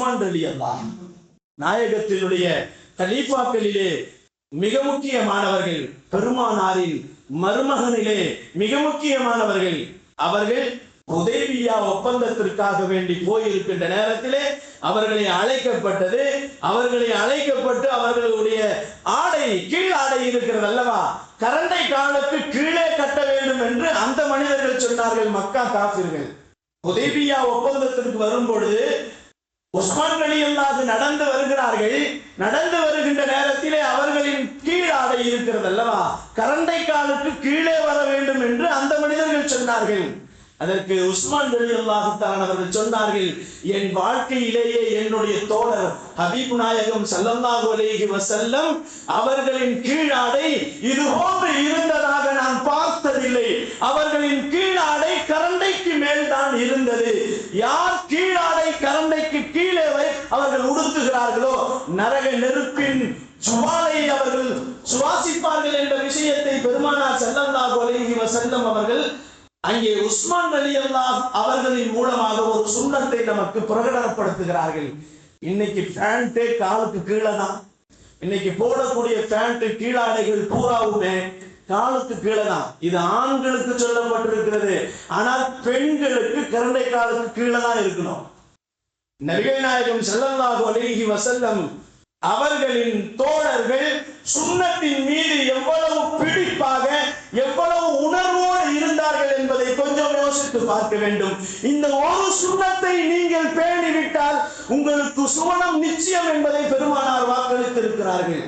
உஸ்மான் ரலியல்லாஹு நாயகத்தினுடைய கலீஃபாக்களிலே மிக முக்கியமானவர்கள், பெருமானாரின் மருமகனிலே மிக முக்கியமானவர்கள். அவர்கள் ஹுதைபியா ஒப்பந்தத்திற்காக வேண்டி போயிருக்கின்ற நேரத்திலே அவர்களை அழைக்கப்பட்டது. அவர்களை அழைக்கப்பட்டு அவர்களுடைய ஆடை, கீழ் ஆடை இருக்கிறது அல்லவா, கரண்டை காலுக்கு கீழே கட்ட வேண்டும் என்று அந்த மனிதர்கள் சொன்னார்கள். மக்கா காஃபிர்கள் ஹுதைபியா ஒப்பந்தத்திற்கு வரும்பொழுது உஸ்மான் ரலியல்லாஹு நடந்து வருகிறார்கள். நடந்து வருகின்ற நேரத்திலே அவர்களின் கீழ் ஆடை இருக்கிறது அல்லவா, கரண்டை காலுக்கு கீழே வர வேண்டும் என்று அந்த மனிதர்கள் சொன்னார்கள். அதற்கு உஸ்மான் ரலியல்லாஹு தஆலா அவர்கள் சொன்னார்கள், என் வாழ்க்கையிலேயே என்னுடைய தோழர் ஹபீப் நாயகம் ஸல்லல்லாஹு அலைஹி வஸல்லம் அவர்களின் கீழாடை இது போன்று இருந்ததாக நான் பார்த்ததில்லை. அவர்களின் கீழாடை கரண்டைக்கு மேல் தான் இருந்தது. யார் கீழாடை கரண்டைக்கு கீழே அவர்கள் உடுத்துகிறார்களோ நரக நெருப்பின் சுவாலை அவர்கள் சுவாசிப்பார்கள் என்ற விஷயத்தை பெருமானார் ஸல்லல்லாஹு அலைஹி வஸல்லம் அவர்கள் அங்கே உஸ்மான் ரலியல்லாஹு அவர்களின் மூலமாக ஒரு சுன்னத்தை நமக்கு பிரகடனப்படுத்துகிறார்கள். இன்னைக்கு பேண்டே காலுக்கு கீழே தான். இன்னைக்கு போடக்கூடிய பேண்ட் கீழாடைகள் பூராவுமே காலுக்கு கீழே தான். இது ஆண்களுக்கு சொல்லப்பட்டிருக்கிறது. ஆனால் பெண்களுக்கு கரண்டை காலுக்கு கீழே தான் இருக்கணும். நபிகள் நாயகம் ஸல்லல்லாஹு அலைஹி வஸல்லம் அவர்களின் தோழர்கள் சுன்னத்தின் மீது எவ்வளவு பிடிப்பாக, எவ்வளவு உணர்வோடு இருந்தார்கள் என்பதை கொஞ்சம் யோசித்து பார்க்க வேண்டும். இந்த ஒரு சுன்னத்தை நீங்கள் பேணிவிட்டால் உங்களுக்கு சுவனம் நிச்சயம் என்பதை பெருமானார் வாக்களித்திருக்கிறார்கள்.